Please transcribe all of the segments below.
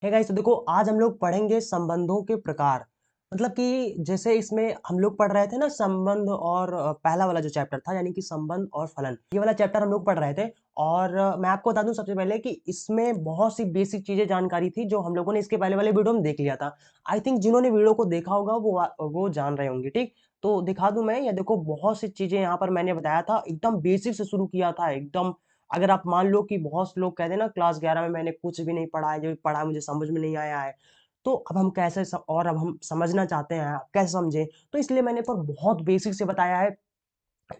है गाइस, तो देखो आज हम लोग पढ़ेंगे संबंधों के प्रकार। मतलब कि जैसे इसमें हम लोग पढ़ रहे थे ना संबंध और पहला वाला जो चैप्टर था यानी कि संबंध और फलन, ये वाला चैप्टर हम लोग पढ़ रहे थे। और मैं आपको बता दूं सबसे पहले कि इसमें बहुत सी बेसिक चीजें जानकारी थी जो हम लोगों ने इसके पहले वाले वीडियो में देख लिया था। आई थिंक जिन्होंने वीडियो को देखा होगा वो जान रहे होंगे। ठीक, तो दिखा दूं मैं, या देखो बहुत सी चीजें यहाँ पर मैंने बताया था, एकदम बेसिक से शुरू किया था एकदम। अगर आप मान लो कि बहुत से लोग कहते हैं ना क्लास 11 में मैंने कुछ भी नहीं पढ़ा है, जो भी पढ़ा है मुझे समझ में नहीं आया है, तो अब हम कैसे और अब हम समझना चाहते हैं, कैसे समझें। तो इसलिए मैंने पर बहुत बेसिक से बताया है।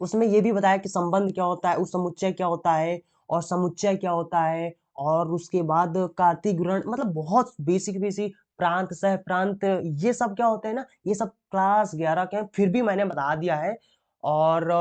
उसमें ये भी बताया कि संबंध क्या होता है, उस समुच्चय क्या होता है, और समुच्चय क्या होता है, और उसके बाद कार्तीय गुणन, मतलब बहुत बेसिक बेसिक प्रांत सह प्रांत, ये सब क्या होते हैं ना, ये सब क्लास 11 के हैं, फिर भी मैंने बता दिया है। और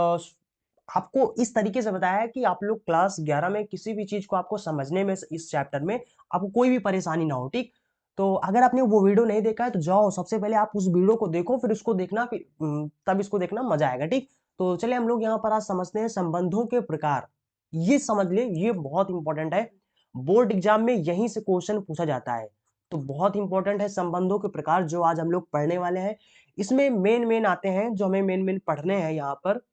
आपको इस तरीके से बताया है कि आप लोग क्लास 11 में किसी भी चीज को आपको समझने में, इस चैप्टर में आपको कोई भी परेशानी ना हो। ठीक, तो अगर आपने वो वीडियो नहीं देखा है तो जाओ सबसे पहले आप उस वीडियो को देखो, फिर उसको देखना, फिर तब इसको देखना, मजा आएगा। ठीक, तो चलिए हम लोग यहाँ पर आज समझते हैं संबंधों के प्रकार। ये समझ ले, ये बहुत इंपॉर्टेंट है, बोर्ड एग्जाम में यहीं से क्वेश्चन पूछा जाता है। तो बहुत इंपॉर्टेंट है संबंधों के प्रकार जो आज हम लोग पढ़ने वाले हैं। इसमें मेन मेन आते हैं जो हमें मेन मेन पढ़ने हैं यहाँ पर।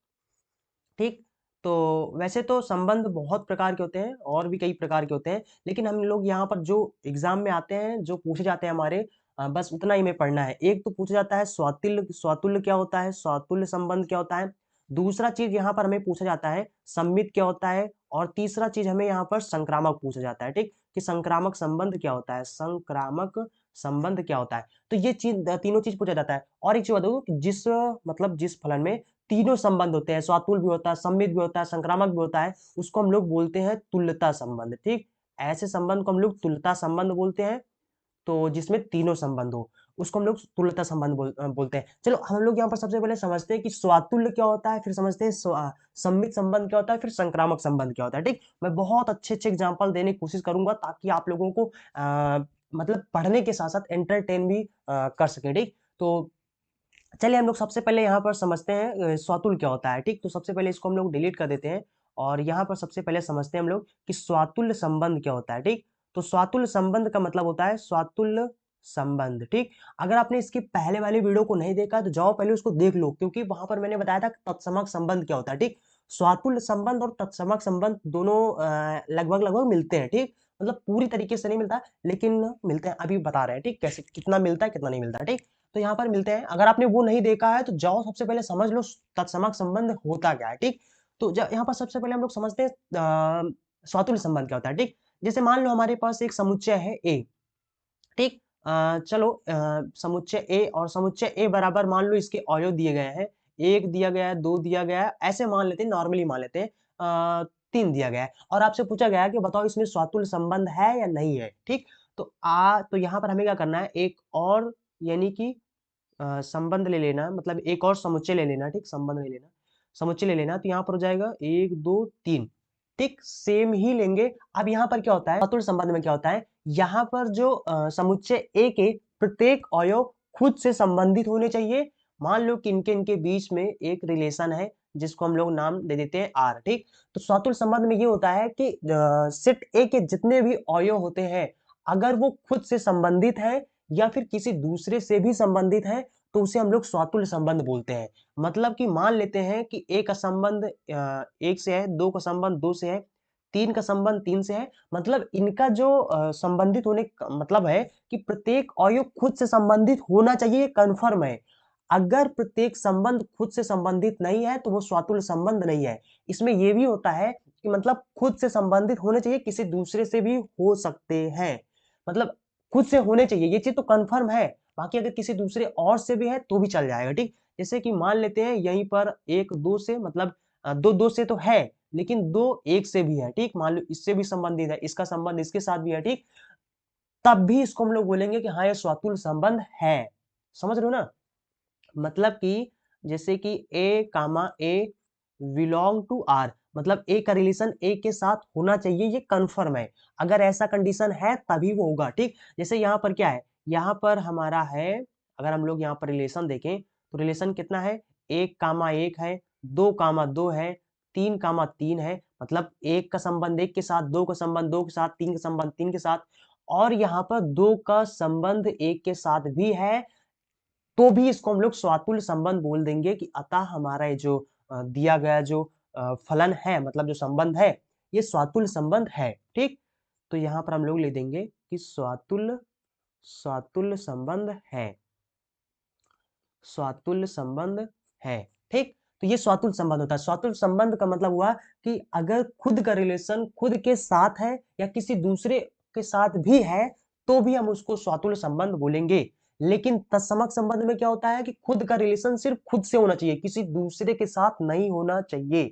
ठीक, तो वैसे तो संबंध बहुत प्रकार के होते हैं और भी कई प्रकार के होते हैं, लेकिन हम लोग यहाँ पर जो एग्जाम में आते हैं, जो पूछे जाते हैं हमारे, बस उतना ही में पढ़ना है। एक तो पूछा जाता है स्वातुल्य, स्वातुल्य क्या होता है, स्वातुल्य संबंध क्या होता है। दूसरा चीज यहाँ पर हमें पूछा जाता है सम्मित क्या होता है, और तीसरा चीज हमें यहाँ पर संक्रामक पूछा जाता है। ठीक, कि संक्रामक संबंध क्या होता है, संक्रामक संबंध क्या होता है। तो ये चीज, तीनों चीज पूछा जाता है। और एक चीज बता दूं कि जिस फलन में तीनों संबंध होते हैं, स्वातुल भी होता है, सम्मित भी होता है, संक्रामक भी होता है, उसको हम लोग बोलते हैं तुल्यता संबंध। ठीक, ऐसे संबंध को हम लोग तुल्यता संबंध बोलते हैं। तो जिसमें तीनों संबंध हो उसको हम लोग तुल्यता संबंध बोलते हैं। चलो हम लोग यहाँ पर सबसे पहले समझते हैं कि स्वातुल्य क्या होता है, फिर समझते हैं सम्मित संबंध क्या होता है, फिर संक्रामक संबंध क्या होता है। ठीक, मैं बहुत अच्छे अच्छे एग्जाम्पल देने की कोशिश करूंगा ताकि आप लोगों को मतलब पढ़ने के साथ साथ एंटरटेन भी कर सके। ठीक, तो चलिए हम लोग सबसे पहले यहाँ पर समझते हैं स्वातुल क्या होता है। ठीक, तो सबसे पहले इसको हम लोग डिलीट कर देते हैं, और यहाँ पर सबसे पहले समझते हैं हम लोग कि स्वातुल्य संबंध क्या होता है। ठीक, तो स्वातुल्य संबंध का मतलब होता है स्वातुल्य संबंध। ठीक, अगर आपने इसके पहले वाले वीडियो को नहीं देखा तो जाओ पहले उसको देख लो, क्योंकि वहां पर मैंने बताया था तत्समक संबंध क्या होता है। ठीक, स्वातुल्य संबंध और तत्समक संबंध दोनों लगभग लगभग मिलते हैं। ठीक, मतलब पूरी तरीके से नहीं मिलता, लेकिन मिलते हैं, अभी बता रहे हैं। ठीक, कैसे कितना मिलता है कितना नहीं मिलता है। ठीक, तो यहाँ पर मिलते हैं। अगर आपने वो नहीं देखा है तो जाओ सबसे पहले समझ लो तत्समक संबंध होता क्या है। ठीक, तो यहाँ पर सबसे पहले हम लोग समझते हैं स्वातुल्य संबंध क्या होता है। ठीक, जैसे मान लो हमारे पास एक समुच्चय है ए। ठीक, चलो समुच्चय ए, और समुच्चय ए बराबर मान लो इसके अवयव दिए गए हैं, एक दिया गया है, दो दिया गया है, ऐसे मान लेते हैं, नॉर्मली मान लेते हैं, तीन दिया गया है, और आपसे पूछा गया है कि बताओ इसमें स्वातुल्य संबंध है या नहीं है। ठीक, तो यहाँ पर हमें क्या करना है, एक और यानी कि संबंध ले लेना, मतलब एक और समुच्चय ले लेना। ठीक, संबंध ले लेना, समुच्चय ले लेना, तो यहाँ पर हो जाएगा एक दो तीन। ठीक, सेम ही लेंगे। अब यहाँ पर क्या होता है, अतुल संबंध में क्या होता है, यहाँ पर जो समुच्चय ए के प्रत्येक अवयव खुद से संबंधित होने चाहिए। मान लो कि इनके इनके बीच में एक रिलेशन है जिसको हम लोग नाम दे देते हैं आर। ठीक, तो स्वातुल संबंध में ये होता है कि सेट ए के जितने भी अवयव होते हैं, अगर वो खुद से संबंधित है या फिर किसी दूसरे से भी संबंधित है, तो उसे हम लोग स्वातुल्य संबंध बोलते हैं। मतलब कि मान लेते हैं कि एक का संबंध एक से है, दो का संबंध दो से है, तीन का संबंध तीन से है, मतलब इनका जो संबंधित होने का मतलब है कि प्रत्येक अवयव खुद से संबंधित होना चाहिए, ये कन्फर्म है। अगर प्रत्येक संबंध खुद से संबंधित नहीं है तो वो स्वातुल्य संबंध नहीं है। इसमें यह भी होता है कि मतलब खुद से संबंधित होने चाहिए, किसी दूसरे से भी हो सकते हैं, मतलब खुद से होने चाहिए, ये चीज तो कंफर्म है। बाकी अगर किसी दूसरे और से भी है तो भी चल जाएगा। ठीक, जैसे कि मान लेते हैं यहीं पर एक दो से, मतलब दो दो से तो है, लेकिन दो एक से भी है। ठीक, मान लो इससे भी संबंधित है, इसका संबंध इसके साथ भी है। ठीक, तब भी इसको हम लोग बोलेंगे कि हाँ ये स्वातुल्य संबंध है। समझ रहे हो ना, मतलब कि जैसे कि ए कामा ए बिलोंग टू आर, मतलब ए का रिलेशन ए के साथ होना चाहिए, ये कंफर्म है। अगर ऐसा कंडीशन है तभी वो होगा। ठीक, जैसे यहाँ पर क्या है, यहाँ पर हमारा है, अगर हम लोग यहाँ पर रिलेशन देखें तो रिलेशन कितना है, एक कामा एक है, दो कामा दो है, तीन कामा तीन है, मतलब एक का संबंध एक के साथ, दो का संबंध दो के साथ, तीन का संबंध तीन के साथ, और यहाँ पर 2 का संबंध 1 के साथ भी है, तो भी इसको हम लोग स्वातुल्य संबंध बोल देंगे कि अतः हमारा ये जो दिया गया जो फलन है, मतलब जो संबंध है, ये स्वातुल्य संबंध है। ठीक, तो यहाँ पर हम लोग ले देंगे कि स्वातुल्य स्वातुल्य संबंध है, स्वातुल्य संबंध है। ठीक, तो ये स्वातुल्य संबंध होता है। स्वातुल्य संबंध का मतलब हुआ कि अगर खुद का रिलेशन खुद के साथ है या किसी दूसरे के साथ भी है, तो भी हम उसको स्वातुल्य संबंध बोलेंगे। लेकिन तत्समक संबंध में क्या होता है कि खुद का रिलेशन सिर्फ खुद से होना चाहिए, किसी दूसरे के साथ नहीं होना चाहिए।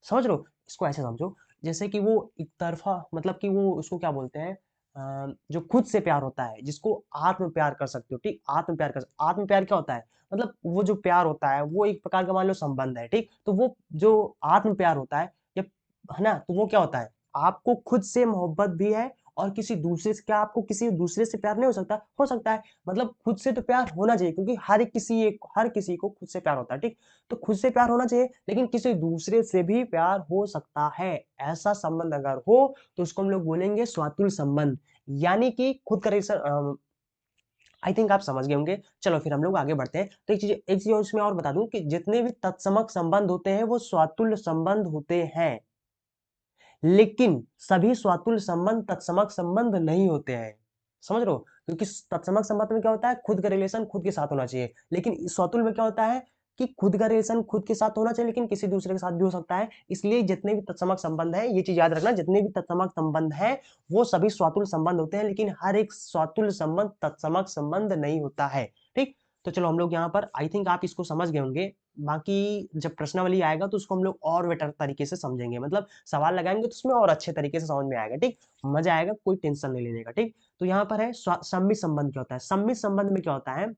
समझ रहे हो? इसको ऐसे समझो, जैसे कि वो एक तरफा, मतलब कि वो उसको क्या बोलते हैं, जो खुद से प्यार होता है, जिसको आत्म प्यार कर सकते हो। ठीक, आत्म प्यार क्या होता है, मतलब वो जो प्यार होता है वो एक प्रकार का मान लो संबंध है। ठीक, तो वो जो आत्म प्यार होता है, या है ना, तो वो क्या होता है, आपको खुद से मोहब्बत भी है और किसी दूसरे से, क्या आपको किसी दूसरे से प्यार नहीं हो सकता है, मतलब खुद से तो प्यार होना चाहिए, क्योंकि हर किसी को खुद से प्यार होता है। ठीक, तो खुद से प्यार होना चाहिए, लेकिन किसी दूसरे से भी प्यार हो सकता है। ऐसा संबंध अगर हो तो उसको हम लोग बोलेंगे स्वातुल्य संबंध, यानी कि खुद का रिलेशन। आई थिंक आप समझ गए होंगे। चलो फिर हम लोग आगे बढ़ते हैं। तो एक चीज और इसमें और बता दूं कि जितने भी तत्समक संबंध होते हैं वो स्वातुल्य संबंध होते हैं, लेकिन सभी स्वातुल्य संबंध तत्समक संबंध नहीं होते हैं। समझ रहे हो? क्योंकि तत्समक संबंध में क्या होता है, खुद का रिलेशन खुद के साथ होना चाहिए, लेकिन स्वातुल्य में क्या होता है कि खुद का रिलेशन खुद के साथ होना चाहिए, लेकिन किसी दूसरे के साथ भी हो सकता है। इसलिए जितने भी तत्समक संबंध है, ये चीज याद रखना, जितने भी तत्समक संबंध है वो सभी स्वातुल्य संबंध होते हैं, लेकिन हर एक स्वातुल्य संबंध तत्समक संबंध नहीं होता है। ठीक, तो चलो हम लोग यहाँ पर आई थिंक आप इसको समझ गए होंगे। बाकी जब प्रश्नावली आएगा तो उसको हम लोग और बेटर तरीके से समझेंगे, मतलब सवाल लगाएंगे तो उसमें और अच्छे तरीके से समझ में आएगा। ठीक, मजा आएगा, कोई टेंशन नहीं लेने का। ठीक, तो यहाँ पर है सम्मित संबंध क्या होता है। सम्मित संबंध में क्या होता है,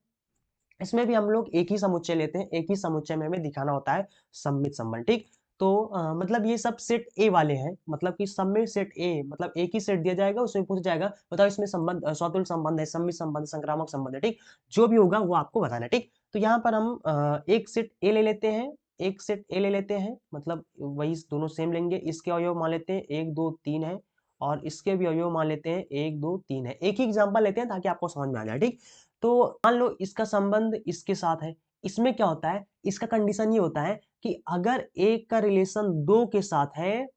इसमें भी हम लोग एक ही समुच्चय लेते हैं, एक ही समुच्चय में हमें दिखाना होता है सम्मित संबंध। ठीक, तो मतलब ये सब सेट ए वाले हैं, मतलब कि सब में सेट ए, मतलब एक ही सेट दिया जाएगा, उसमें पूछा जाएगा बताओ इसमें संबंध स्वातुल्य संबंध है, सम्मित संबंध, संक्रामक संबंध है। ठीक, जो भी होगा वो आपको बताना है। ठीक, तो यहाँ पर हम एक सेट ए ले लेते हैं, एक सेट ए ले लेते हैं, मतलब वही दोनों सेम लेंगे। इसके अवयव मान लेते हैं 1 2 3 है, और इसके भी अवयव मान लेते हैं 1 2 3 है। एक ही एग्जाम्पल लेते हैं ताकि आपको समझ में आ जाए। ठीक, तो मान लो इसका संबंध इसके साथ है, इसमें क्या होता है, इसका कंडीशन ये होता है कि अगर एक का रिलेशन दो के साथ है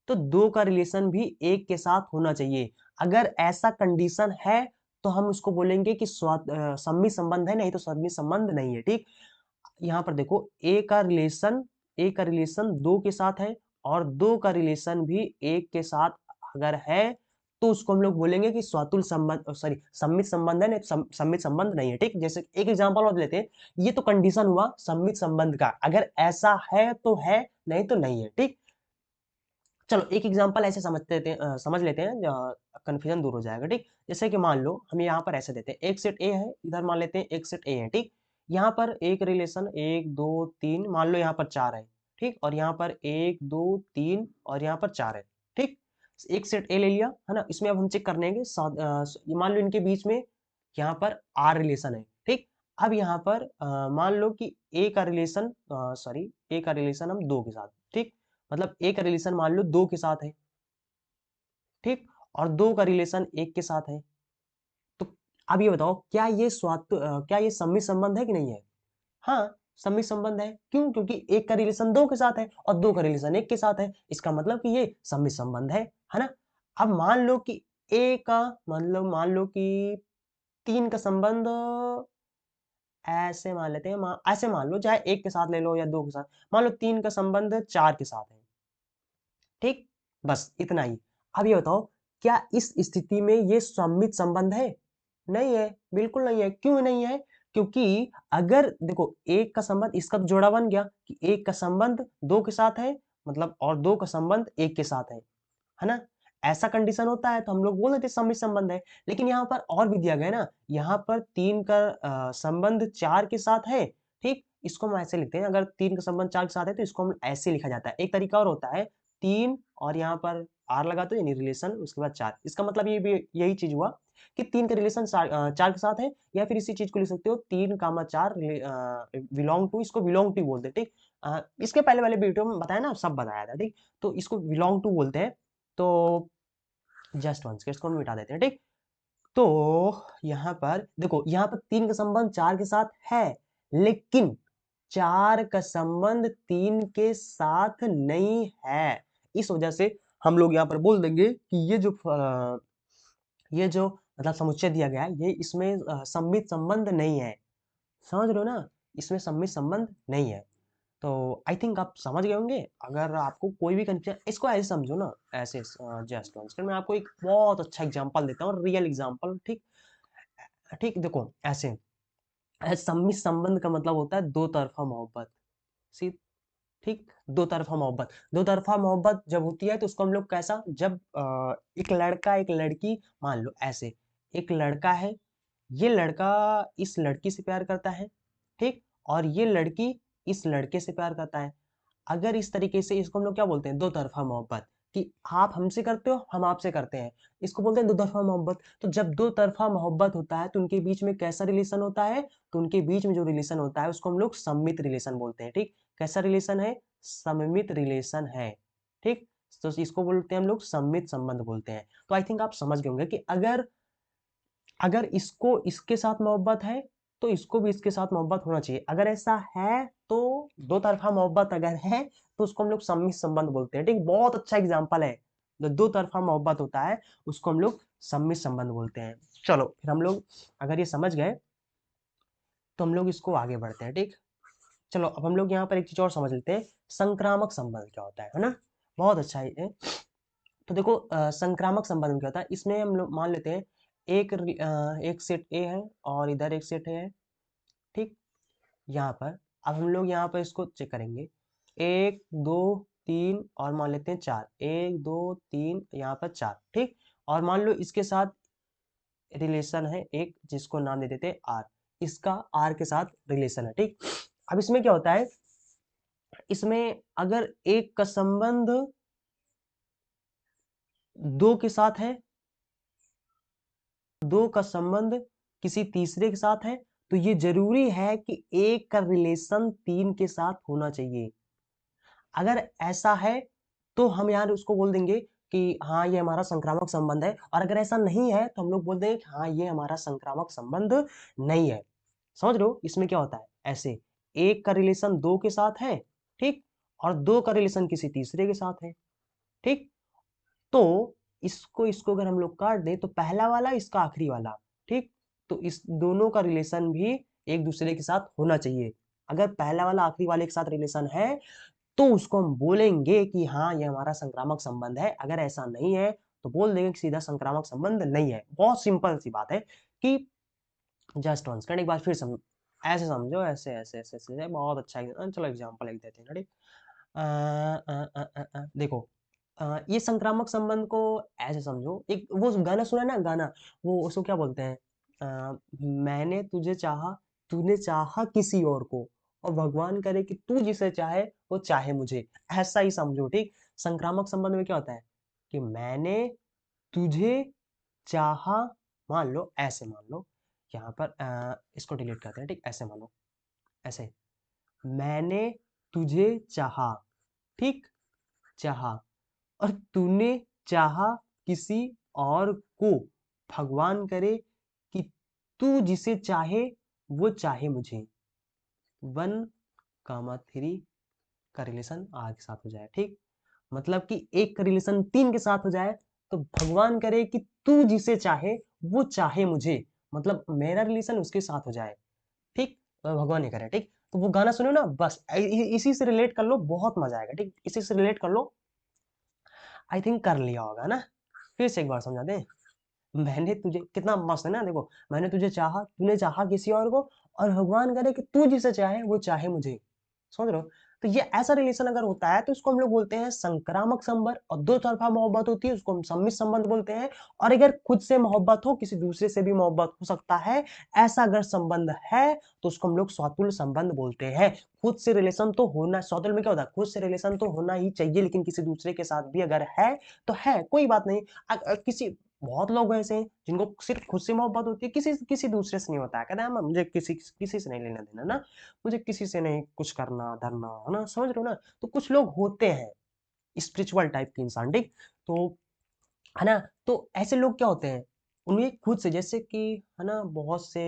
तो दो का रिलेशन भी एक के साथ होना चाहिए। अगर ऐसा कंडीशन है तो हम उसको बोलेंगे कि सम्मित संबंध है, नहीं तो सम्मित संबंध नहीं है। ठीक, यहाँ पर देखो ए का रिलेशन दो के साथ है और दो का रिलेशन भी एक के साथ अगर है तो उसको हम लोग बोलेंगे कि स्वातुल्य संबंध, सॉरी सम्मित संबंध है, नहीं सम्मित संबंध नहीं है। ठीक, जैसे एक एग्जांपल और लेते हैं, ये तो कंडीशन हुआ सम्मित संबंध का, अगर ऐसा है तो है, नहीं तो नहीं है। ठीक, चलो एक एग्जांपल ऐसे समझ लेते हैं, कंफ्यूजन दूर हो जाएगा। ठीक, जैसे कि मान लो हम यहाँ पर ऐसे देते हैं, एक सेट ए है, इधर मान लेते हैं एक सेट ए है। ठीक, यहाँ पर एक रिलेशन 1 2 3, मान लो यहाँ पर 4 है। ठीक, और यहाँ पर 1 2 3 और यहाँ पर 4 है। ठीक, एक सेट ए ले लिया है ना, इसमें अब हम चेक कर लेंगे ये मान लो इनके बीच में यहाँ पर आर रिलेशन है। ठीक, अब यहाँ पर मान लो कि ए का रिलेशन, सॉरी ए का रिलेशन हम दो के साथ। ठीक, मतलब ए का रिलेशन मान लो दो के साथ है। ठीक, और दो का रिलेशन एक के साथ है। तो अब ये बताओ क्या ये सम्मित संबंध है कि नहीं है? हाँ, सम्मित संबंध है। क्यों? क्योंकि एक का रिलेशन दो के साथ है और दो का रिलेशन एक के साथ है, इसका मतलब कि ये सम्मित संबंध है ना। अब मान लो कि ए का, मतलब मान लो कि तीन का संबंध, ऐसे मान लेते हैं, ऐसे मान लो, चाहे एक के साथ ले लो या दो के साथ, मान लो तीन का संबंध चार के साथ है। ठीक, बस इतना ही। अब ये बताओ, क्या इस स्थिति में ये सम्मित संबंध है? नहीं है, बिल्कुल नहीं है। क्यों नहीं है? क्योंकि अगर देखो एक का संबंध, इसका तो जोड़ा बन गया कि एक का संबंध दो के साथ है, मतलब और दो का संबंध एक के साथ है ना। ऐसा कंडीशन होता है तो हम लोग बोल देते सम्मित संबंध है। लेकिन यहाँ पर और भी दिया गया है ना, यहाँ पर तीन का संबंध चार के साथ है। ठीक, इसको हम ऐसे लिखते हैं, अगर तीन का संबंध चार के साथ है तो इसको हम ऐसे लिखा जाता है। एक तरीका और होता है, तीन और यहाँ पर आर लगा दो, यानी रिलेशन, उसके बाद चार। इसका मतलब ये भी यही चीज हुआ कि तीन का रिलेशन चार के साथ है, या फिर इसी चीज को लिख सकते हो तीन कामा चार बिलोंग टू, इसको बिलोंग टू बोलते हैं। ठीक, इसके पहले वाले वीडियो में बताया ना, सब बताया था। ठीक, तो इसको बिलोंग टू बोलते हैं। तो जस्ट वन सेकंड, इसको हम मिटा देते हैं। ठीक, तो यहाँ पर देखो, यहाँ पर 3 का संबंध 4 के साथ है, लेकिन 4 का संबंध 3 के साथ नहीं है। इस वजह से हम लोग यहाँ पर बोल देंगे कि ये जो मतलब समुच्चय दिया गया है, ये इसमें सममित संबंध नहीं है। समझ रहे हो ना? इसमें सममित संबंध नहीं है। तो आई थिंक आप समझ गए होंगे। अगर आपको कोई भी कंफ्यूजन, इसको ऐसे समझो ना, ऐसे जस्ट वंस मैं आपको एक बहुत अच्छा एग्जांपल देता हूँ, रियल एग्जांपल। ठीक ठीक, देखो ऐसे सम्मित संबंध का मतलब होता है दो तरफा मोहब्बत। सी ठीक, दो तरफा मोहब्बत। दो तरफा मोहब्बत जब होती है तो उसको हम लोग कैसा, जब एक लड़का एक लड़की, मान लो ऐसे एक लड़का है, ये लड़का इस लड़की से प्यार करता है, ठीक, और ये लड़की इस लड़के से प्यार करता है। अगर इस तरीके से, इसको हम लोग क्या बोलते हैं, दो तरफा मोहब्बत, कि आप हमसे करते हो, हम आपसे करते हैं, इसको बोलते हैं दो तरफा मोहब्बत। तो जब दो तरफा मोहब्बत होता है तो उनके बीच में कैसा रिलेशन होता है, तो उनके बीच में जो रिलेशन होता है उसको हम लोग सम्मित रिलेशन बोलते हैं। ठीक, कैसा रिलेशन है, सम्मित रिलेशन है। ठीक, तो इसको बोलते हैं हम लोग सम्मित संबंध बोलते हैं। तो आई थिंक आप समझ गए होंगे कि अगर अगर इसको इसके साथ मोहब्बत है तो इसको भी इसके साथ मोहब्बत होना चाहिए। अगर ऐसा है तो दो तरफा मोहब्बत अगर है तो उसको हम लोग सम्मित संबंध बोलते हैं। ठीक, बहुत अच्छा एग्जांपल है। जो दो तरफा मोहब्बत होता है उसको हम लोग सम्मित संबंध बोलते हैं। चलो फिर हम लोग अगर ये समझ गए तो हम लोग इसको आगे बढ़ते हैं। ठीक, चलो अब हम लोग यहाँ पर एक चीज और समझ लेते हैं, संक्रामक संबंध क्या होता है ना। बहुत अच्छा है। तो देखो संक्रामक संबंध में क्या होता है, इसमें हम लोग मान लेते हैं एक सेट ए है और इधर एक सेट है। ठीक, यहाँ पर अब हम लोग यहाँ पर इसको चेक करेंगे, एक दो तीन और मान लेते हैं चार, एक दो तीन यहाँ पर चार। ठीक, और मान लो इसके साथ रिलेशन है एक, जिसको नाम दे देते हैं आर, इसका आर के साथ रिलेशन है। ठीक, अब इसमें क्या होता है, इसमें अगर एक का संबंध दो के साथ है, दो का संबंध किसी तीसरे के साथ है, तो ये जरूरी है कि एक का रिलेशन तीन के साथ होना चाहिए। अगर ऐसा है तो हम यार उसको बोल देंगे कि हाँ ये हमारा संक्रामक संबंध है, और अगर ऐसा नहीं है तो हम लोग बोल देंगे कि हाँ ये हमारा संक्रामक संबंध नहीं है। समझ रहे हो इसमें क्या होता है, ऐसे एक का रिलेशन दो के साथ है, ठीक, और दो का रिलेशन किसी तीसरे के साथ है। ठीक, तो इसको इसको अगर हम लोग काट दें तो पहला वाला इसका आखिरी वाला, ठीक, तो इस दोनों का रिलेशन भी एक दूसरे के साथ होना चाहिए। अगर पहला वाला आखिरी वाले के साथ रिलेशन है तो उसको हम बोलेंगे कि हाँ ये हमारा संक्रामक संबंध है। अगर ऐसा नहीं है तो बोल देंगे कि सीधा संक्रामक संबंध नहीं है। बहुत सिंपल सी बात है कि जस्ट वंस एक बार फिर ऐसे समझो, ऐसे ऐसे ऐसे ऐसे बहुत अच्छा चलो एग्जांपल लिख देते हैं। देखो ये संक्रामक संबंध को ऐसे समझो, एक वो गाना सुना है ना, गाना वो उसको क्या बोलते हैं, मैंने तुझे चाहा, तूने चाहा किसी और को, और भगवान करे कि तू जिसे चाहे वो चाहे मुझे। ऐसा ही समझो। ठीक, संक्रामक संबंध में क्या होता है कि मैंने तुझे चाहा, मान लो ऐसे, मान लो यहाँ पर इसको डिलीट करते हैं। ठीक, ऐसे मानो, ऐसे मैंने तुझे चाहा, ठीक, चाहा, और तूने चाहा किसी और को, भगवान करे कि तू जिसे चाहे वो चाहे मुझे। 1, 3 का रिलेशन आर के साथ हो जाए। ठीक, मतलब कि एक का रिलेशन 3 के साथ हो जाए तो भगवान करे कि तू जिसे चाहे वो चाहे मुझे, मतलब मेरा रिलेशन उसके साथ हो जाए। ठीक, भगवान नहीं करे। ठीक, तो वो गाना सुनो ना, बस इसी से रिलेट कर लो, बहुत मजा आएगा। ठीक, इसी से रिलेट कर लो। आई थिंक कर लिया होगा ना। फिर से एक बार समझा दें, मैंने तुझे, कितना मस्त है ना, देखो मैंने तुझे चाहा, तूने चाहा किसी और को, और भगवान करे कि तू जिसे चाहे वो चाहे मुझे। समझ रहे हो, तो ये ऐसा रिलेशन अगर होता है तो इसको हम लोग बोलते हैं संक्रामक संबंध, और दो तरफा मोहब्बत होती है उसको हम सम्मित संबंध बोलते हैं। और अगर खुद से मोहब्बत हो, किसी दूसरे से भी मोहब्बत हो सकता है, ऐसा अगर संबंध है तो उसको हम लोग सौतुल्य संबंध बोलते हैं। खुद से रिलेशन तो होना, सौतुल्य में क्या होता है, खुद से रिलेशन तो होना ही चाहिए, लेकिन किसी दूसरे के साथ भी अगर है तो है, कोई बात नहीं। किसी, बहुत लोग ऐसे हैं जिनको सिर्फ खुद से मोहब्बत होती है, किसी किसी दूसरे से नहीं होता है, कहता है मुझे किसी किसी से नहीं लेना देना ना, मुझे किसी से नहीं कुछ करना धरना, है ना, समझ रहे हो ना। तो कुछ लोग होते हैं स्पिरिचुअल टाइप के इंसान, ठीक, तो है ना, तो ऐसे लोग क्या होते हैं, उन्हें खुद से जैसे कि है ना बहुत से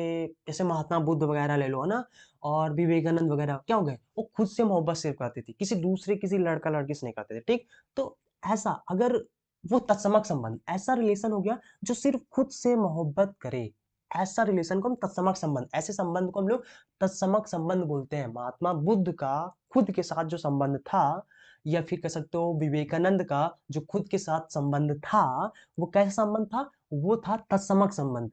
जैसे महात्मा बुद्ध वगैरह ले लो है ना और विवेकानंद वगैरह क्या हो गए वो खुद से मोहब्बत सिर्फ करती थी किसी दूसरे किसी लड़का लड़की से नहीं करते थे ठीक तो ऐसा अगर वो तत्समक संबंध ऐसा रिलेशन हो गया जो सिर्फ खुद से मोहब्बत करे ऐसा रिलेशन को हम तत्समक संबंध ऐसे संबंध को हम लोग तत्समक संबंध बोलते हैं महात्मा बुद्ध का खुद के साथ जो संबंध था या फिर कह सकते हो विवेकानंद का जो खुद के साथ संबंध था वो कैसा संबंध था वो था तत्समक संबंध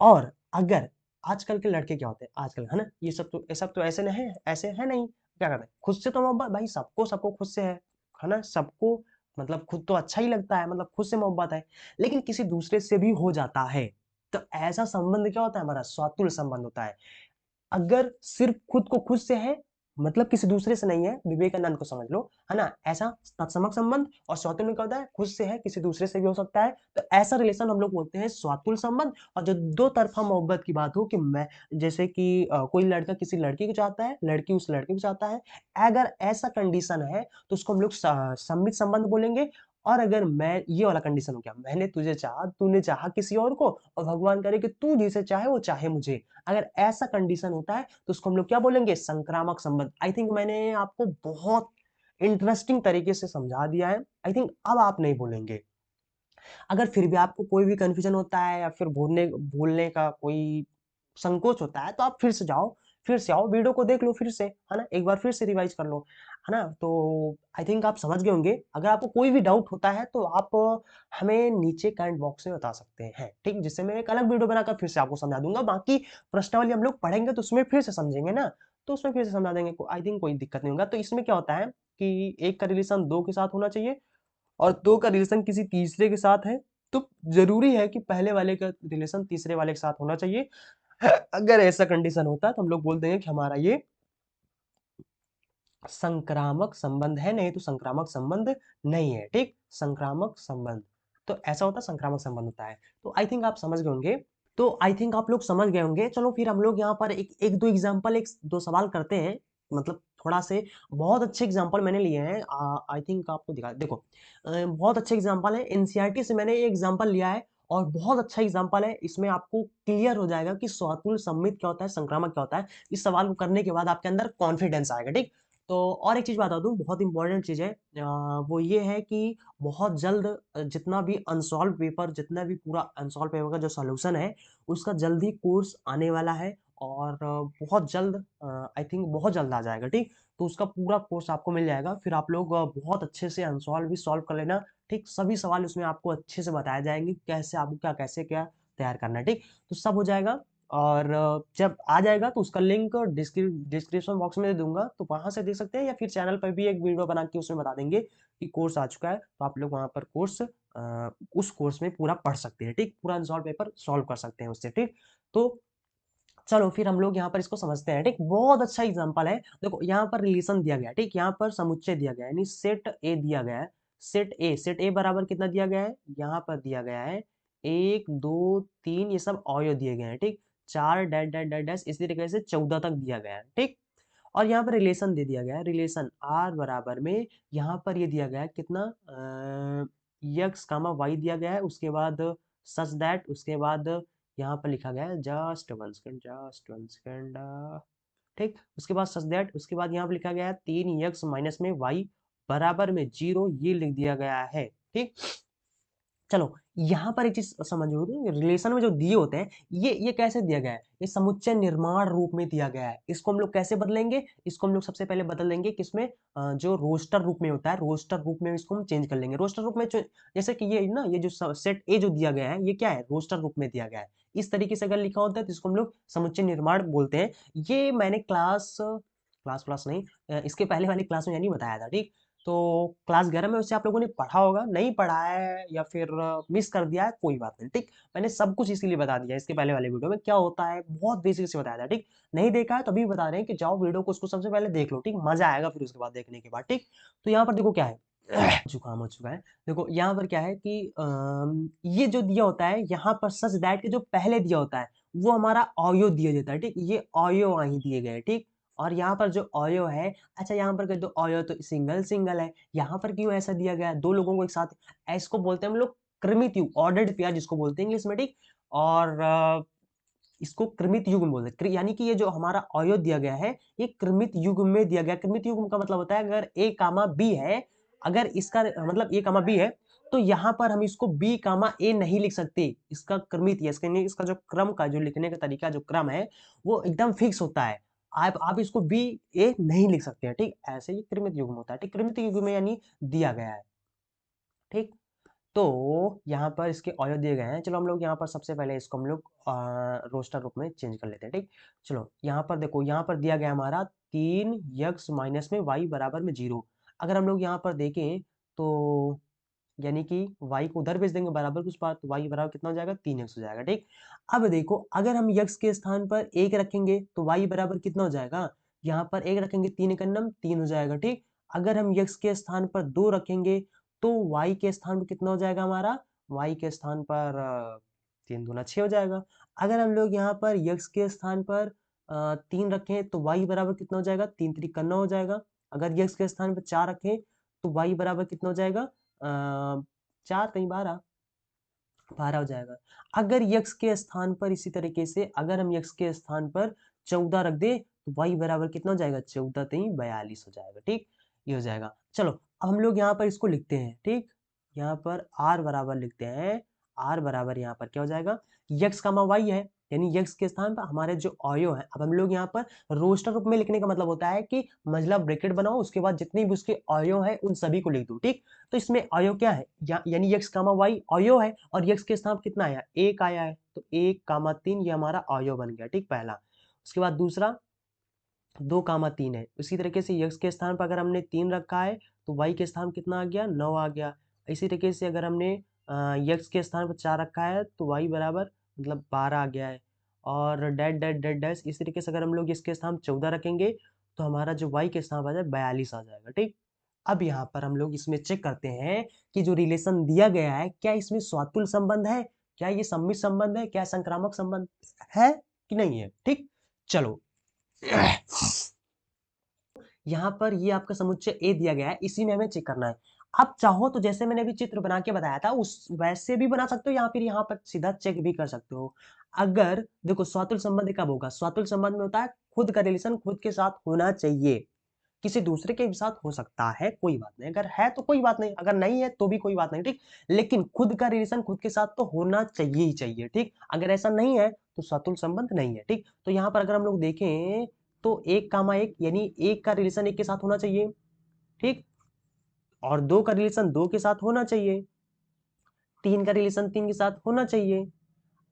और अगर आजकल के लड़के क्या होते हैं आजकल है ना ये सब तो ऐसे नहीं ऐसे है नहीं क्या करते हैं खुद से तो मोहब्बत भाई सबको सबको खुद से है ना सबको मतलब खुद तो अच्छा ही लगता है मतलब खुद से मोहब्बत है लेकिन किसी दूसरे से भी हो जाता है तो ऐसा संबंध क्या होता है हमारा स्वातुल्य संबंध होता है अगर सिर्फ खुद को खुद से है मतलब किसी दूसरे से नहीं है विवेकानंद को समझ लो है ना ऐसा तत्समक संबंध और स्वातुल्य में क्या होता है खुद से है किसी दूसरे से भी हो सकता है तो ऐसा रिलेशन हम लोग बोलते हैं स्वातुल्य संबंध और जो दो तरफा मोहब्बत की बात हो कि मैं जैसे कि कोई लड़का किसी लड़की को चाहता है लड़की उस लड़के को चाहता है अगर ऐसा कंडीशन है तो उसको हम लोग सम्मित संबंध बोलेंगे और अगर मैं ये वाला कंडीशन हो गया मैंने तुझे चाहा तूने चाहा किसी और को और भगवान करे कि तू जिसे चाहे वो चाहे मुझे अगर ऐसा कंडीशन होता है तो उसको हम लोग क्या बोलेंगे संक्रामक संबंध आई थिंक मैंने आपको बहुत इंटरेस्टिंग तरीके से समझा दिया है आई थिंक अब आप नहीं बोलेंगे अगर फिर भी आपको कोई भी कंफ्यूजन होता है या फिर बोलने बोलने का कोई संकोच होता है तो आप फिर से जाओ फिर से आओ वीडियो को देख लो फिर से है ना एक बार फिर से रिवाइज कर लो है ना तो आई थिंक आप समझ गए होंगे अगर आपको कोई भी डाउट होता है तो आप हमें नीचे कमेंट बॉक्स में बता सकते हैं ठीक जिससे मैं एक अलग वीडियो बनाकर फिर से आपको समझा दूंगा बाकी प्रश्नावली हम लोग पढ़ेंगे तो उसमें फिर से समझेंगे ना तो उसमें फिर से समझा देंगे आई थिंक कोई दिक्कत नहीं होगा तो इसमें क्या होता है कि एक का रिलेशन दो के साथ होना चाहिए और दो का रिलेशन किसी तीसरे के साथ है तो जरूरी है कि पहले वाले का रिलेशन तीसरे वाले के साथ होना चाहिए अगर ऐसा कंडीशन होता है तो हम लोग बोल देंगे कि हमारा ये संक्रामक संबंध है नहीं तो संक्रामक संबंध नहीं है ठीक संक्रामक संबंध तो ऐसा होता है संक्रामक संबंध होता है तो आई थिंक आप समझ गए होंगे तो आई थिंक आप लोग समझ गए होंगे चलो फिर हम लोग यहाँ पर एक दो एग्जांपल एक दो सवाल करते हैं मतलब थोड़ा से बहुत अच्छे एग्जांपल मैंने लिए हैं आई थिंक आपको दिखा देखो बहुत अच्छे एग्जांपल है एनसीईआरटी से मैंने ये एग्जांपल लिया है और बहुत अच्छा एग्जांपल है इसमें आपको क्लियर हो जाएगा कि स्वातुल्य सम्मित क्या होता है संक्रामक क्या होता है इस सवाल को करने के बाद आपके अंदर कॉन्फिडेंस आएगा ठीक तो और एक चीज बता दूं बहुत इंपॉर्टेंट चीज है वो ये है कि बहुत जल्द जितना भी अनसॉल्व पेपर जितना भी पूरा अनसॉल्व पेपर का जो सॉल्यूशन है उसका जल्द ही कोर्स आने वाला है और बहुत जल्द आई थिंक बहुत जल्द आ जाएगा ठीक तो उसका पूरा कोर्स आपको मिल जाएगा फिर आप लोग बहुत अच्छे से अनसॉल्व भी सॉल्व कर लेना ठीक सभी सवाल उसमें आपको अच्छे से बताए जाएंगे कैसे आपको क्या कैसे क्या तैयार करना है ठीक तो सब हो जाएगा और जब आ जाएगा तो उसका लिंक डिस्क्रिप्शन बॉक्स में दे दूंगा तो वहां से देख सकते हैं या फिर चैनल पर भी एक वीडियो बना के उसमें बता देंगे कि कोर्स आ चुका है तो आप लोग वहां पर उस कोर्स में पूरा पढ़ सकते हैं ठीक पूरा अनसॉल्व पेपर सॉल्व कर सकते हैं उससे ठीक तो चलो फिर हम लोग यहाँ पर इसको समझते हैं ठीक बहुत अच्छा एग्जांपल है देखो यहाँ पर रिलेशन दिया गया है ठीक यहाँ पर समुच्चय दिया गया है यानी सेट ए दिया गया है सेट ए बराबर कितना दिया गया है यहाँ पर दिया गया है एक दो तीन ये सब अवयव दिए गए हैं ठीक चार डैश डैश डैश डैश इसी तरीके से 14 तक दिया गया है ठीक और यहाँ पर रिलेशन दे दिया गया है रिलेशन आर बराबर में यहाँ पर ये दिया गया है कितना यक्स कामा वाई दिया गया है उसके बाद सच दैट उसके बाद यहाँ पर लिखा गया है जस्ट वन सेकेंड ठीक उसके बाद सच दैट उसके बाद यहाँ पर लिखा गया है 3 माइनस में वाई बराबर में 0 ये लिख दिया गया है ठीक चलो यहाँ पर एक चीज समझो रिलेशन में जो दिए होते हैं ये कैसे दिया गया है ये समुच्चय निर्माण रूप में दिया गया है इसको हम लोग कैसे बदलेंगे इसको हम लोग सबसे पहले बदल देंगे किसमें जो रोस्टर रूप में होता है रोस्टर रूप में इसको हम चेंज कर लेंगे रोस्टर रूप में जैसे कि ये ना ये जो सेट ए जो दिया गया है ये क्या है रोस्टर रूप में दिया गया है इस तरीके से अगर लिखा होता है तो इसको हम लोग समुच्चय निर्माण बोलते हैं ये मैंने क्लास क्लास क्लास नहीं इसके पहले वाली क्लास में यानी बताया था ठीक तो क्लास 11 में वैसे आप लोगों ने पढ़ा होगा नहीं पढ़ा है या फिर मिस कर दिया है कोई बात नहीं ठीक मैंने सब कुछ इसीलिए बता दिया इसके पहले वाले वीडियो में क्या होता है बहुत बेसिक से बताया था ठीक नहीं देखा है तो अभी बता रहे हैं कि जाओ वीडियो को उसको सबसे पहले देख लो ठीक मजा आएगा फिर उसके बाद देखने के बाद ठीक तो यहाँ पर देखो क्या है जुकाम हो चुका है देखो यहाँ पर क्या है कि ये जो दिया होता है यहाँ पर सच दैट के जो पहले दिया होता है वो हमारा ऑयो दिया जाता है ठीक ये ऑयो वहीं दिए गए ठीक और यहाँ पर जो ऑयो है अच्छा यहाँ पर दो ऑयो तो सिंगल सिंगल है यहाँ पर क्यों ऐसा दिया गया है दो लोगों को एक साथ इसको बोलते हैं हम लोग कृमित ऑर्डर्ड पेयर जिसको बोलते हैं इंग्लिश में ठीक और इसको क्रमित युग्म बोलते हैं। यानी कि ये जो हमारा अवयव दिया गया है ये क्रमित युग्म में दिया गया। क्रमित युग्म का मतलब होता है अगर a कामा b है, अगर इसका मतलब a कामा b है तो यहाँ पर हम इसको b कामा a नहीं लिख सकते। इसका क्रमित या इसका जो क्रम का जो लिखने का तरीका जो क्रम है वो एकदम फिक्स होता है। आप इसको b a नहीं लिख सकते हैं, ठीक। ऐसे ही क्रमित युग्म होता है, ठीक। क्रमित युग्म में यानी दिया गया है, ठीक। तो यहाँ पर इसके अवयव दिए गए हैं। चलो हम लोग यहाँ पर सबसे पहले इसको हम लोग रोस्टर रूप में चेंज कर लेते हैं, ठीक। चलो यहाँ पर देखो, यहाँ पर दिया गया हमारा 3x माइनस में y बराबर में 0। अगर हम लोग यहाँ पर देखें तो यानी कि y को उधर भेज देंगे बराबर कुछ बात, तो y बराबर कितना हो जाएगा 3x हो जाएगा, ठीक। अब देखो अगर हम x के स्थान पर 1 रखेंगे तो y बराबर कितना हो जाएगा, यहाँ पर 1 रखेंगे 3 एक अन्नम 3 हो जाएगा, ठीक। अगर हम x के स्थान पर 2 रखेंगे तो y के स्थान पर कितना हो जाएगा हमारा, y के स्थान पर 3 दूना 6 हो जाएगा। अगर हम लोग यहाँ पर x के स्थान पर 3 रखें तो y बराबर कितना हो जाएगा, 3 त्रिक 9 हो जाएगा। अगर x के स्थान पर 4 रखें तो y बराबर कितना हो जाएगा, 4 कहीं 12 12 हो जाएगा। अगर यक्स के स्थान पर इसी तरीके से अगर हम यक्स के स्थान पर 14 रख दे तो y बराबर कितना हो जाएगा, 14 तीन 42 हो जाएगा, ठीक। ये हो जाएगा। चलो अब हम लोग यहाँ पर इसको लिखते हैं, ठीक। यहाँ पर r बराबर लिखते हैं, r बराबर यहाँ पर क्या हो जाएगा, यक्स कामा y है, यानी यक्स के स्थान पर हमारे जो अवयव है। अब हम लोग यहाँ पर रोस्टर रूप में लिखने का मतलब होता है कि मतलब ब्रैकेट बनाओ, उसके बाद जितने भी उसके अवयव है उन सभी को लिख दो, ठीक। तो इसमें अवयव क्या है, यानी x कामा y अवयव है और x के स्थान पर कितना आया, 1 आया है, तो 1 कामा 3 ये हमारा अवयव बन गया, ठीक। पहला, उसके बाद दूसरा 2 कामा 3 है। उसी तरीके से x के स्थान पर अगर हमने 3 रखा है तो y के स्थान कितना आ गया, 9 आ गया। इसी तरीके से अगर हमने x के स्थान पर 4 रखा है तो y बराबर मतलब 12 आ गया है। और डैश डैश डैश डैश इस तरीके से अगर हम लोग इसके स्थान 14 रखेंगे तो हमारा जो y के स्थान पर आ जाए 42 आ जाएगा, ठीक। अब यहाँ पर हम लोग इसमें चेक करते हैं कि जो रिलेशन दिया गया है क्या इसमें स्वातुल्य संबंध है, क्या ये सम्मित संबंध है, क्या संक्रामक संबंध है कि नहीं है, ठीक। चलो यहाँ पर ये आपका समुच्चय ए दिया गया है, इसी में हमें चेक करना है। आप चाहो तो जैसे मैंने अभी चित्र बना के बताया था उस वैसे भी बना सकते हो या फिर यहाँ पर सीधा चेक भी कर सकते हो। अगर देखो स्वातुल्य संबंध कब होगा, स्वातुल्य संबंध में होता है खुद का रिलेशन खुद के साथ होना चाहिए, किसी दूसरे के साथ हो सकता है कोई बात नहीं, अगर है तो कोई बात नहीं, अगर नहीं है तो भी कोई बात नहीं, ठीक। लेकिन खुद का रिलेशन खुद के साथ तो होना चाहिए ही चाहिए, ठीक। अगर ऐसा नहीं है तो स्वातुल्य संबंध नहीं है, ठीक। तो यहाँ पर अगर हम लोग देखें तो 1 कामा 1 यानी 1 का रिलेशन 1 के साथ होना चाहिए, ठीक। और 2 का रिलेशन 2 के साथ होना चाहिए, 3 का रिलेशन 3 के साथ होना चाहिए।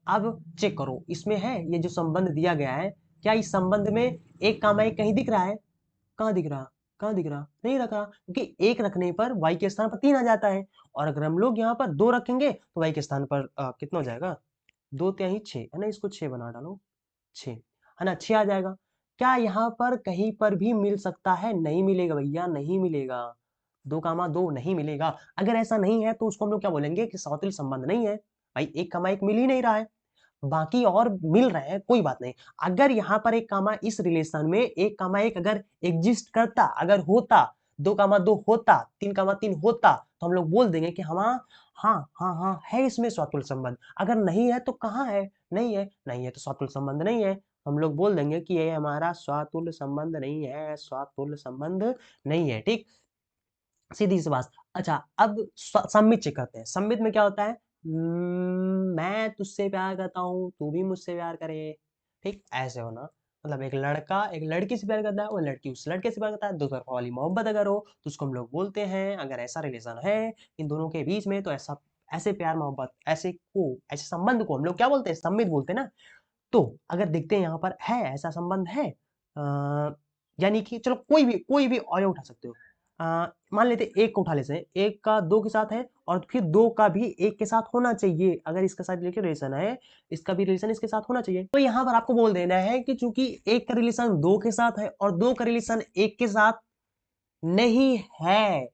अब चेक करो इसमें है ये जो संबंध दिया गया है, क्या इस संबंध में 1 कामा 1 कहीं दिख रहा है, कहाँ दिख रहा, कहाँ दिख रहा, नहीं रखा, क्योंकि 1 रखने पर y के स्थान पर 3 आ जाता है। और अगर हम लोग यहाँ पर 2 रखेंगे तो y के स्थान पर कितना हो जाएगा, 2 3 6 है ना, इसको 6 बना डालो, 6 है ना, 6 आ जाएगा। क्या यहाँ पर कहीं पर भी मिल सकता है, नहीं मिलेगा भैया, नहीं मिलेगा, 2 कामा 2 नहीं मिलेगा। अगर ऐसा नहीं है तो उसको हम लोग क्या बोलेंगे कि स्वातुल्य संबंध नहीं है, भाई 1 कामा 1 मिल ही नहीं रहा है, बाकी और मिल रहे हैं कोई बात नहीं। अगर यहाँ पर 1 कामा इस रिलेशन में 1 कामा 1 अगर एग्जिस्ट करता, अगर होता, 2 कामा 2 होता, 3 कामा 3 होता तो हम लोग बोल देंगे कि हाँ हाँ हाँ हाँ है इसमें स्वातुल्य संबंध। अगर नहीं है तो कहाँ है, नहीं है, नहीं है तो स्वातुल्य संबंध नहीं है, हम लोग बोल देंगे कि ये हमारा स्वातुल्य संबंध नहीं है, स्वातुल्य संबंध नहीं है, ठीक। सीधी सी बात। अच्छा अब सम्मित चेक करते हैं। सम्मित में क्या होता है, मैं तुझसे प्यार करता हूँ तू भी मुझसे प्यार करे, ठीक। ऐसे होना मतलब एक लड़का एक लड़की से प्यार करता है, वो लड़की उस लड़के से प्यार करता है, दो तरफा वाली मोहब्बत अगर हो तो उसको हम लोग बोलते हैं, अगर ऐसा रिलेशन है इन दोनों के बीच में तो ऐसा ऐसे प्यार मोहब्बत ऐसे संबंध को हम लोग क्या बोलते हैं, सम्मित बोलते हैं ना। तो अगर देखते हैं यहाँ पर है ऐसा संबंध है, यानी कि चलो कोई भी अवयव उठा सकते हो। मान लेते एक को उठा लेते हैं, एक का 2 के साथ है और फिर 2 का भी 1 के साथ होना चाहिए, अगर इसके साथ रिलेशन है इसका भी रिलेशन इसके साथ होना चाहिए। तो यहाँ पर आपको बोल देना है कि चूंकि 1 का रिलेशन 2 के साथ है और 2 का रिलेशन 1 के साथ नहीं है,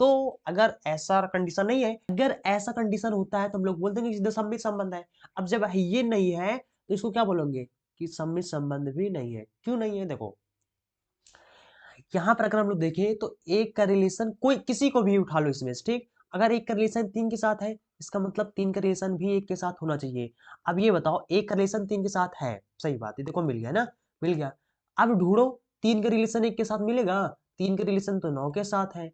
तो अगर ऐसा कंडीशन नहीं है, अगर ऐसा कंडीशन होता है तो हम लोग बोल देंगे सीधा सम्मित संबंध है। अब जब ये नहीं है तो इसको क्या बोलेंगे कि सम्मित संबंध भी नहीं है। क्यों नहीं है, देखो यहाँ पर अगर हम लोग देखें तो एक का रिलेशन कोई किसी को भी उठा लो इसमें से, ठीक। अगर एक का रिलेशन 3 के साथ है इसका मतलब 3 का रिलेशन भी 1 के साथ होना चाहिए। अब ये बताओ 1 का रिलेशन 3 के साथ है, सही बात है, देखो मिल गया ना, मिल गया। अब ढूँढो 3 का रिलेशन 1 के साथ मिलेगा? 3 का रिलेशन तो 9 के साथ है।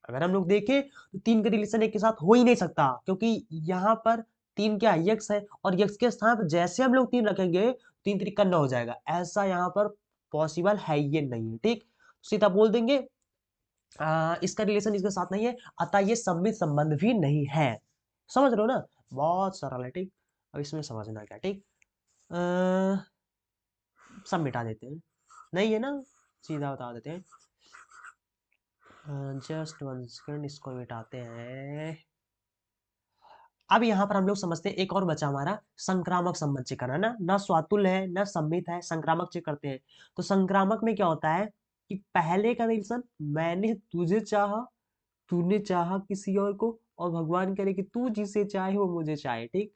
अगर हम लोग देखें तो 3 का रिलेशन 1 के साथ हो ही नहीं सकता, क्योंकि यहाँ पर 3 क्या है, यक्स है, और यक्स के स्थान पर जैसे हम लोग 3 रखेंगे 3 त्रिक का 9 हो जाएगा। ऐसा यहाँ पर पॉसिबल है ये नहीं है, ठीक? सीधा बोल देंगे इसका रिलेशन इसके साथ नहीं है, अतः ये सममित संबंध भी नहीं है। समझ रहे हो ना? बहुत सरल है, ठीक? अब इसमें समझना क्या, ठीक? सब मिटा देते हैं, नहीं है ना, सीधा बता देते हैं। जस्ट 1 सेकंड, इसको मिटाते हैं। अब यहाँ पर हम लोग समझते हैं, एक और बचा हमारा संक्रामक संबंध चेक करना ना, ना स्वातुल्य है ना सम्मित है, संक्रामक चेक करते हैं। तो संक्रामक में क्या होता है कि पहले का रिलेशन मैंने तुझे चाहा, तूने चाहा किसी और को, और भगवान करे कि तू जिसे चाहे वो मुझे चाहे, ठीक?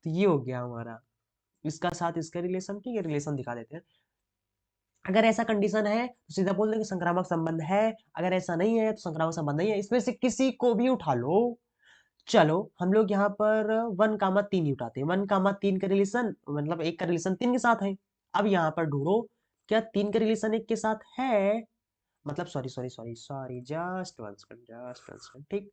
तो ये हो गया हमारा इसका साथ इसका रिलेशन, ठीक है? रिलेशन दिखा देते हैं। अगर ऐसा कंडीशन है तो सीधा बोल देंगे संक्रामक संबंध है, अगर ऐसा नहीं है तो संक्रामक संबंध नहीं है। इसमें से किसी को भी उठा लो। चलो हम लोग यहाँ पर 1,3 ही उठाते हैं। 1,3 का रिलेशन मतलब 1 का रिलेशन 3 के साथ है। अब यहाँ पर ढूंढो क्या 3 का रिलेशन 1 के साथ है, मतलब sorry sorry sorry sorry, just one second, just one second, ठीक?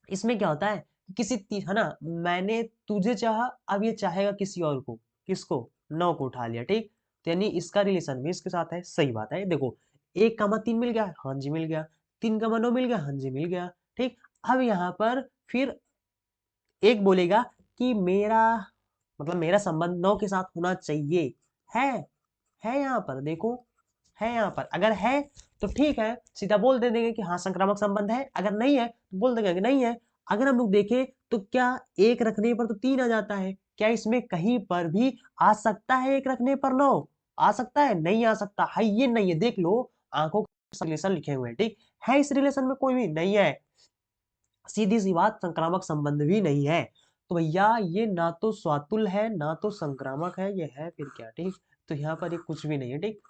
इसमें क्या होता है कि है ना, मैंने तुझे चाहा, अब ये चाहेगा किसी और को, किसको? 9 को उठा लिया, ठीक? तो यानी इसका रिलेशन भी इसके साथ है, सही बात है। देखो 1,3 मिल गया, हाँ जी मिल गया। 3,9 मिल गया, हाँ जी मिल गया, ठीक? अब यहाँ पर फिर एक बोलेगा कि मेरा मतलब मेरा संबंध 9 के साथ होना चाहिए। है है यहाँ पर देखो, है यहाँ पर, अगर है तो ठीक है, सीधा बोल दे देंगे कि हाँ संक्रामक संबंध है, अगर नहीं है तो बोल देंगे कि नहीं है। अगर हम लोग देखें तो क्या एक रखने पर तो 3 आ जाता है, क्या इसमें कहीं पर भी आ सकता है एक रखने पर 9? आ सकता है? नहीं आ सकता है, ये नहीं है, देख लो आंखों के रिलेशन लिखे हुए हैं, ठीक है? इस रिलेशन में कोई भी नहीं है, सीधी सी बात, संक्रामक संबंध भी नहीं है। तो भैया ये ना तो स्वातुल है ना तो संक्रामक है, ये है फिर क्या, ठीक? तो यहाँ पर ये कुछ भी नहीं है, ठीक?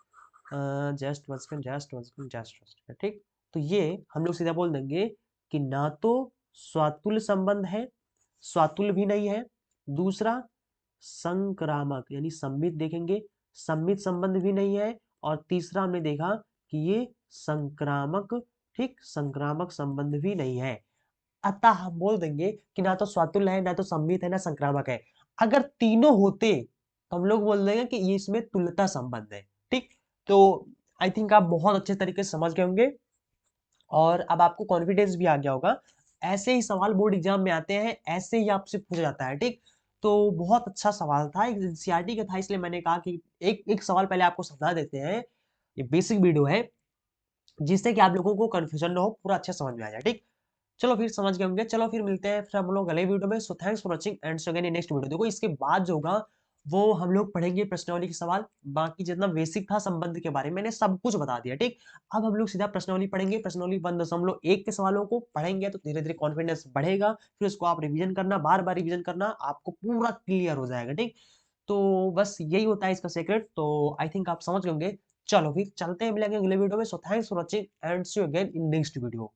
Just one second, just one second, just one second, ठीक? तो ये हम लोग सीधा बोल देंगे कि ना तो स्वातुल संबंध है, स्वातुल भी नहीं है। दूसरा संक्रामक यानी सम्मित देखेंगे, सम्मित संबंध भी नहीं है। और तीसरा हमने देखा कि ये संक्रामक, ठीक, संक्रामक संबंध भी नहीं है। अतः हम बोल देंगे कि ना तो स्वातुल्य है ना तो सम्मित है ना संक्रामक है। अगर तीनों होते तो हम लोग बोल देंगे कि ये इसमें तुल्यता संबंध है, ठीक? तो आई थिंक आप बहुत अच्छे तरीके से समझ गए होंगे और अब आपको कॉन्फिडेंस भी आ गया होगा। ऐसे ही सवाल बोर्ड एग्जाम में आते हैं, ऐसे ही आपसे पूछा जाता है, ठीक? तो बहुत अच्छा सवाल था, एक एनसीईआरटी का था, इसलिए मैंने कहा कि एक एक सवाल पहले आपको समझा देते हैं। ये बेसिक वीडियो है जिससे कि आप लोगों को कंफ्यूजन ना हो, पूरा अच्छे समझ में आ जाए, ठीक? चलो फिर समझ गए होंगे, चलो फिर मिलते हैं फिर हम लोग अगले वीडियो में। So thanks for watching and so again in next video. देखो इसके बाद जो होगा वो हम लोग पढ़ेंगे प्रश्नावली के सवाल, बाकी जितना बेसिक था संबंध के बारे में मैंने सब कुछ बता दिया, ठीक? अब हम लोग सीधा प्रश्नावली पढ़ेंगे, प्रश्नावली 1.1 के सवालों को पढ़ेंगे तो धीरे धीरे कॉन्फिडेंस बढ़ेगा, फिर उसको आप रिवीजन करना, बार बार रिवीजन करना, आपको पूरा क्लियर हो जाएगा, ठीक? तो बस यही होता है इसका सीक्रेट, तो आई थिंक आप समझ गए होंगे। चलो फिर चलते हैं, मिलेंगे अगले वीडियो में। So thanks for watching and see you again in next video.